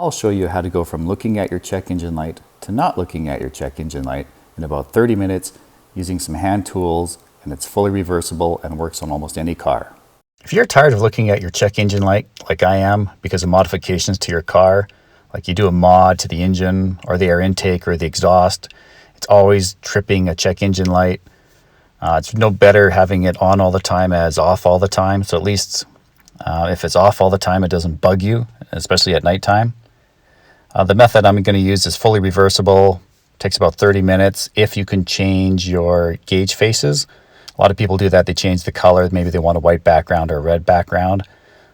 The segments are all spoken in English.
I'll show you how to go from looking at your check engine light to not looking at your check engine light in about 30 minutes using some hand tools, and it's fully reversible and works on almost any car. If you're tired of looking at your check engine light like I am because of modifications to your car, like you do a mod to the engine or the air intake or the exhaust, it's always tripping a check engine light. It's no better having it on all the time as off all the time. So at least if it's off all the time, it doesn't bug you, especially at nighttime. The method I'm going to use is fully reversible. Takes about 30 minutes if you can change your gauge faces. A lot of people do that. They change the color. Maybe they want a white background or a red background.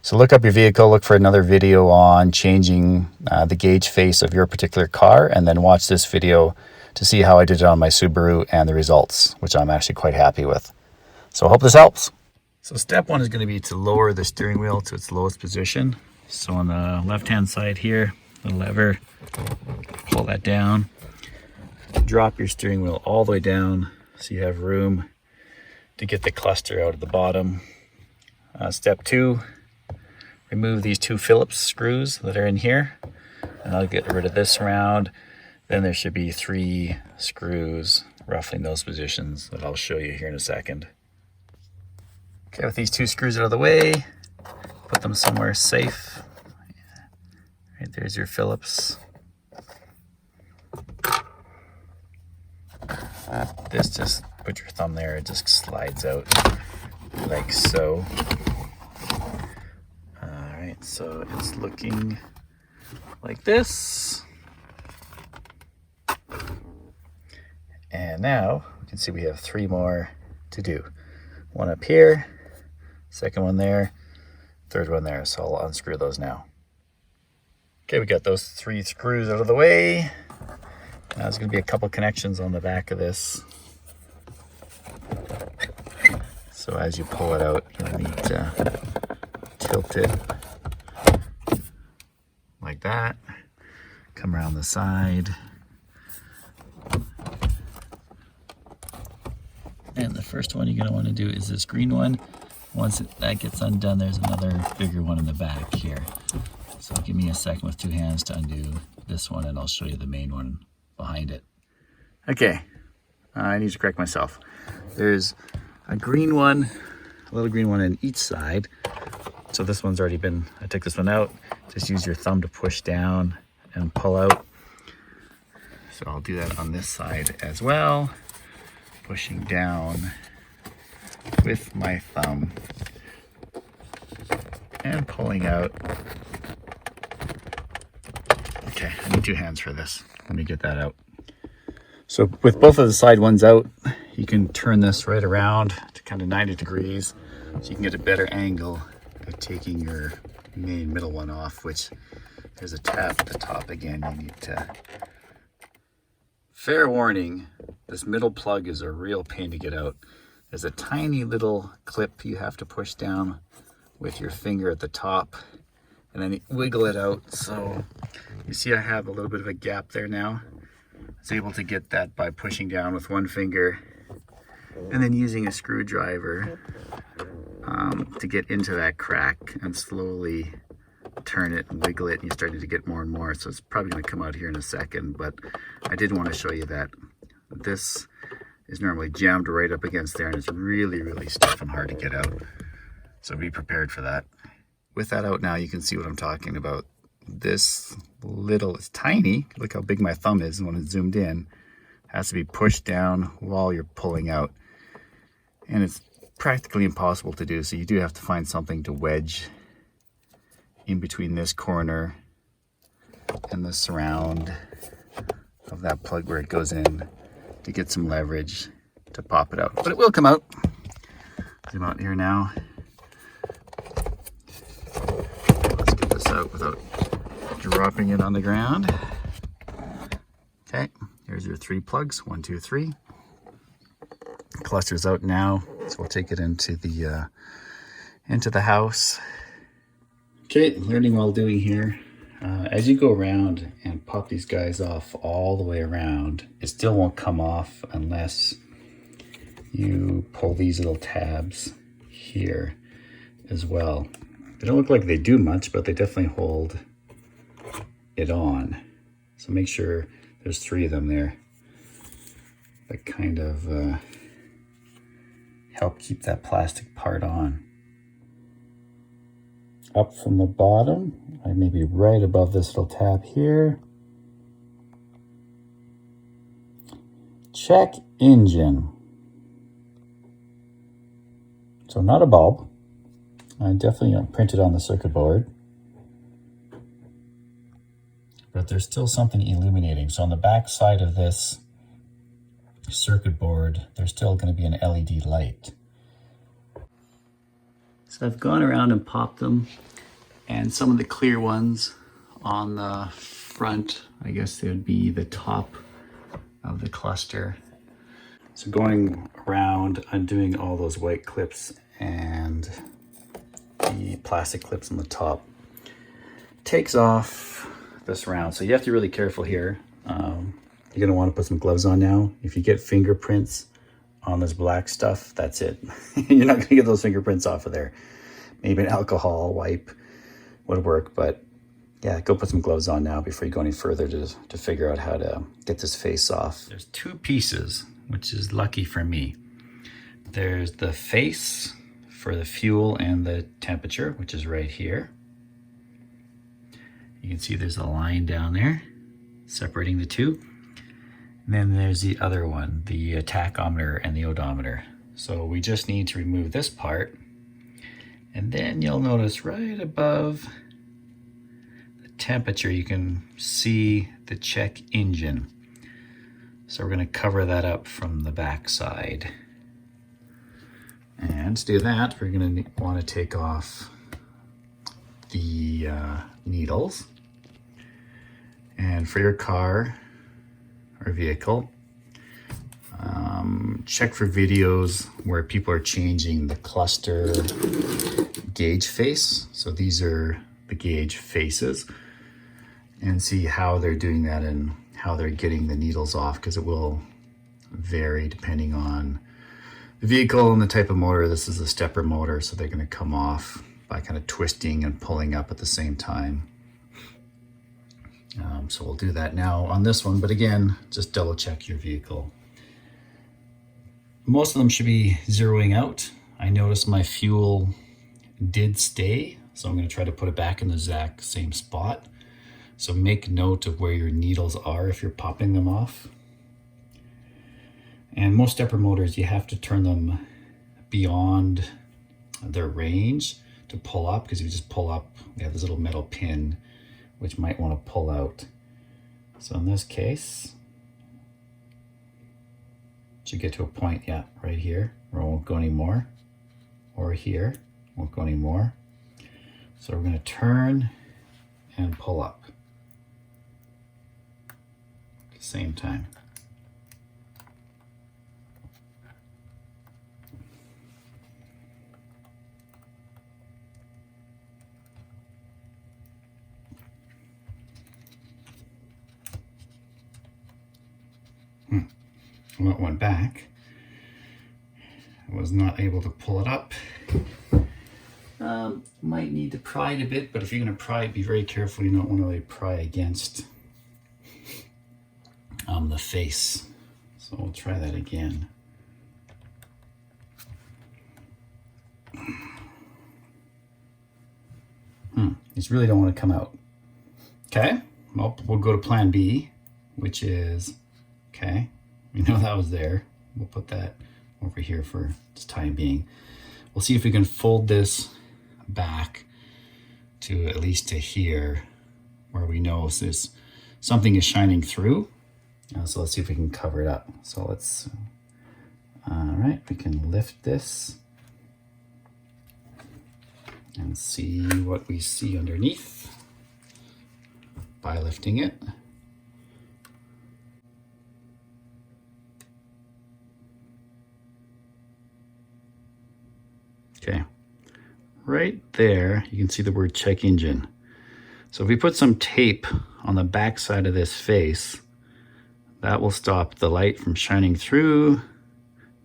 So look up your vehicle, look for another video on changing the gauge face of your particular car, and then watch this video to see how I did it on my Subaru and the results, which I'm actually quite happy with. So I hope this helps. So step one is going to be to lower the steering wheel to its lowest position. So on the left-hand side here, the lever, pull that down, drop your steering wheel all the way down so you have room to get the cluster out of the bottom. Step two, remove these two Phillips screws that are in here, and I'll get rid of this round. Then there should be 3 screws roughly in those positions that I'll show you here in a second. Okay, with these 2 screws out of the way, put them somewhere safe. Right, there's your Phillips. This, just put your thumb there, it just slides out like so. Alright, so it's looking like this. And now we can see we have 3 more to do. One up here, second one there, third one there. So I'll unscrew those now. Okay, we got those 3 screws out of the way. Now there's going to be a couple connections on the back of this. So as you pull it out, you'll need to tilt it like that. Come around the side. And the first one you're going to want to do is this green one. Once that gets undone, there's another bigger one in the back here. So give me a second with 2 hands to undo this one, and I'll show you the main one behind it. Okay, I need to correct myself. There's a green one, a little green one on each side. So this one's already been, I took this one out. Just use your thumb to push down and pull out. So I'll do that on this side as well. Pushing down with my thumb and pulling out. Okay, I need 2 hands for this. Let me get that out. So with both of the side ones out, you can turn this right around to kind of 90 degrees so you can get a better angle of taking your main middle one off, which there's a tab at the top again. You need to. Fair warning, this middle plug is a real pain to get out. There's a tiny little clip you have to push down with your finger at the top and then wiggle it out. So you see I have a little bit of a gap there now. I was able to get that by pushing down with one finger and then using a screwdriver to get into that crack and slowly turn it and wiggle it, and you're starting to get more and more. So it's probably going to come out here in a second, but I did want to show you that this is normally jammed right up against there, and it's really, really stiff and hard to get out. So be prepared for that. With that out now, you can see what I'm talking about. This little, it's tiny. Look how big my thumb is when it's zoomed in. It has to be pushed down while you're pulling out. And it's practically impossible to do, so you do have to find something to wedge in between this corner and the surround of that plug where it goes in to get some leverage to pop it out. But it will come out. Zoom out here now. Let's get this out without dropping it on the ground. Okay, here's your 3 plugs, 1, 2, 3. Cluster's out now, so we'll take it into the house. Okay, learning while doing here. As you go around and pop these guys off all the way around, it still won't come off unless you pull these little tabs here as well. They don't look like they do much, but they definitely hold it on. So make sure there's 3 of them there that kind of help keep that plastic part on. Up from the bottom, maybe right above this little tab here. Check engine. So not a bulb. I definitely printed on the circuit board. But there's still something illuminating. So on the back side of this circuit board, there's still going to be an LED light. So I've gone around and popped them, and some of the clear ones on the front, I guess they would be the top of the cluster. So going around, undoing all those white clips and the plastic clips on the top takes off this round. So you have to be really careful here. You're gonna want to put some gloves on now. If you get fingerprints on this black stuff, that's it. You're not gonna get those fingerprints off of there. Maybe an alcohol wipe would work, but yeah, go put some gloves on now before you go any further to figure out how to get this face off. There's 2 pieces, which is lucky for me. There's the face for the fuel and the temperature, which is right here. You can see there's a line down there separating the 2. And then there's the other one, the tachometer and the odometer. So we just need to remove this part. And then you'll notice right above the temperature, you can see the check engine. So we're going to cover that up from the back side. And to do that, we're going to want to take off the needles. And for your car or vehicle, check for videos where people are changing the cluster gauge face. So these are the gauge faces, and see how they're doing that and how they're getting the needles off, because it will vary depending on the vehicle and the type of motor. This is a stepper motor, so they're going to come off by kind of twisting and pulling up at the same time. So we'll do that now on this one, but again, just double check your vehicle. Most of them should be zeroing out. I noticed my fuel did stay, so I'm going to try to put it back in the exact same spot. So make note of where your needles are if you're popping them off. And most stepper motors, you have to turn them beyond their range to pull up, because if you just pull up, they have this little metal pin which might want to pull out. So in this case, should get to a point, yeah, right here, where it won't go anymore, or here, won't go anymore. So we're going to turn and pull up at the same time. Well, it went back. I was not able to pull it up. Might need to pry it a bit, but if you're going to pry it, be very careful. You don't want to really pry against the face. So we'll try that again. These really don't want to come out. Okay, well, we'll go to plan B, which is, okay, we know that was there. We'll put that over here for the time being. We'll see if we can fold this back to at least to here, where we know this something is shining through. So let's see if we can cover it up. So let's, all right, we can lift this and see what we see underneath by lifting it. Okay, right there, you can see the word check engine. So if we put some tape on the back side of this face, that will stop the light from shining through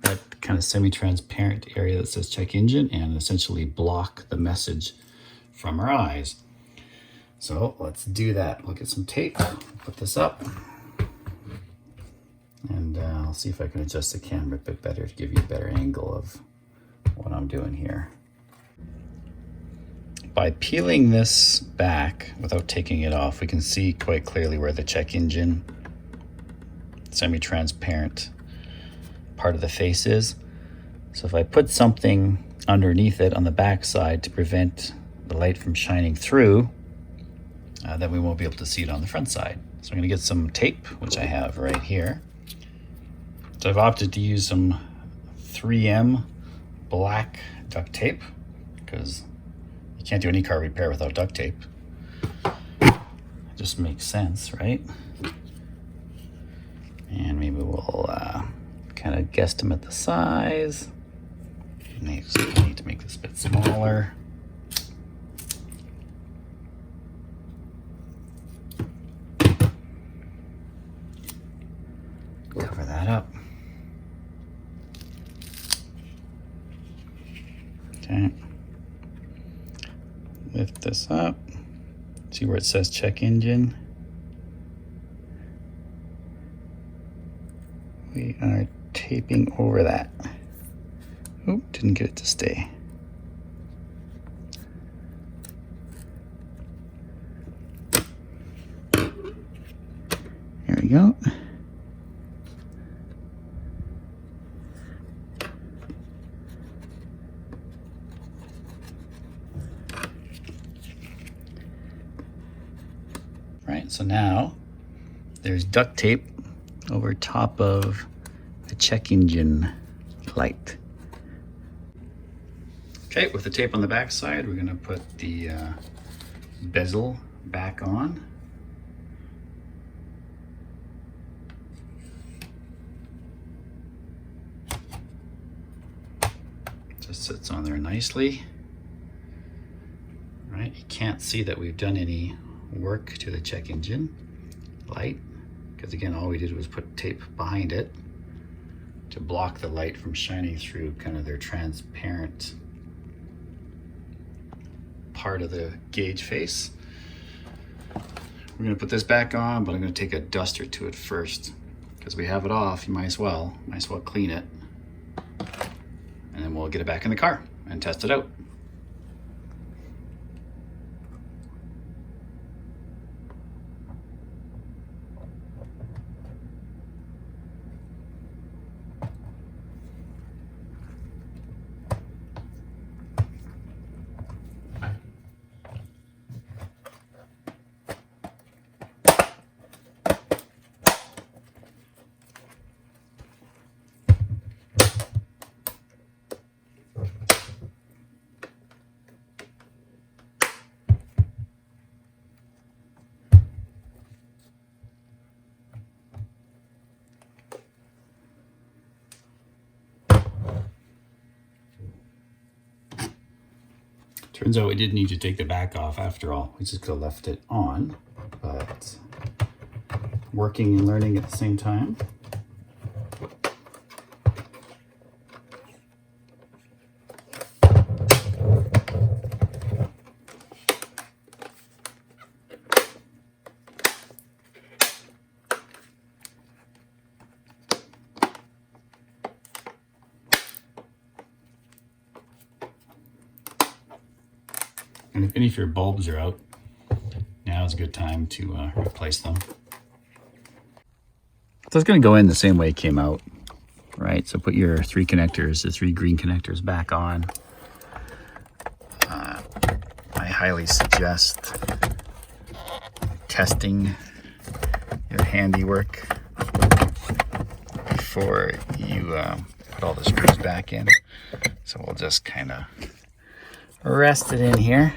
that kind of semi-transparent area that says check engine, and essentially block the message from our eyes. So let's do that. We'll get some tape, put this up, and I'll see if I can adjust the camera a bit better to give you a better angle of what I'm doing here. By peeling this back without taking it off, we can see quite clearly where the check engine semi-transparent part of the face is. So if I put something underneath it on the back side to prevent the light from shining through, then we won't be able to see it on the front side. So I'm going to get some tape, which I have right here. So I've opted to use some 3M black duct tape because you can't do any car repair without duct tape. It just makes sense, right? And maybe we'll kind of guesstimate the size. Maybe I need to make this a bit smaller. Cover that up. Okay. Lift this up. See where it says check engine? We are taping over that. Oop, didn't get it to stay. There we go. Right, so now there's duct tape over top of the check engine light. Okay, with the tape on the back side, we're going to put the bezel back on. Just sits on there nicely. Right, you can't see that we've done any work to the check engine light, because again, all we did was put tape behind it to block the light from shining through kind of their transparent part of the gauge face. We're going to put this back on, but I'm going to take a duster to it first because we have it off. You might as well clean it, and then we'll get it back in the car and test it out. Turns out we didn't need to take the back off after all. We just could have left it on, but working and learning at the same time. And if any of your bulbs are out, now is a good time to replace them. So it's going to go in the same way it came out, right? So put your three connectors, the three green connectors back on. I highly suggest testing your handiwork before you put all the screws back in. So we'll just kind of rest it in here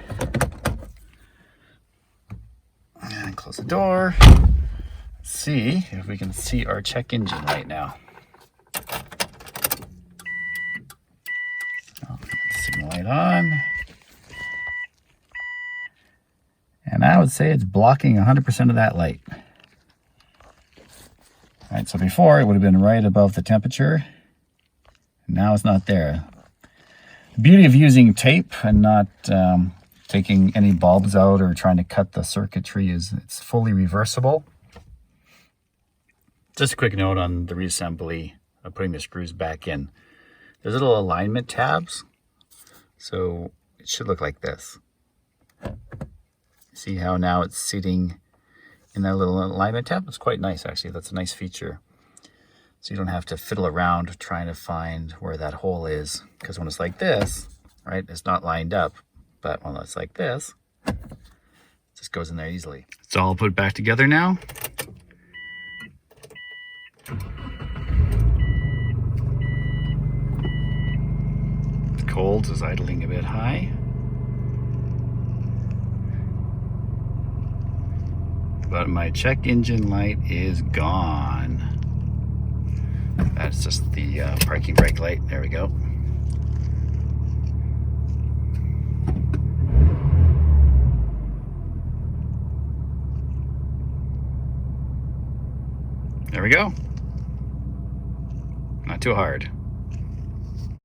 and close the door. Let's see if we can see our check engine light now. So, signal light on, and I would say it's blocking 100% of that light. All right, so before it would have been right above the temperature, and now it's not there. The beauty of using tape and not taking any bulbs out or trying to cut the circuitry it's fully reversible. Just a quick note on the reassembly of putting the screws back in. There's little alignment tabs, so it should look like this. See how now it's sitting in that little alignment tab? It's quite nice, actually. That's a nice feature. So you don't have to fiddle around trying to find where that hole is, because when it's like this, right, it's not lined up. But when it's like this, it just goes in there easily. It's all put back together now. The cold is idling a bit high. But my check engine light is gone. That's just the parking brake light. There we go. There we go. Not too hard.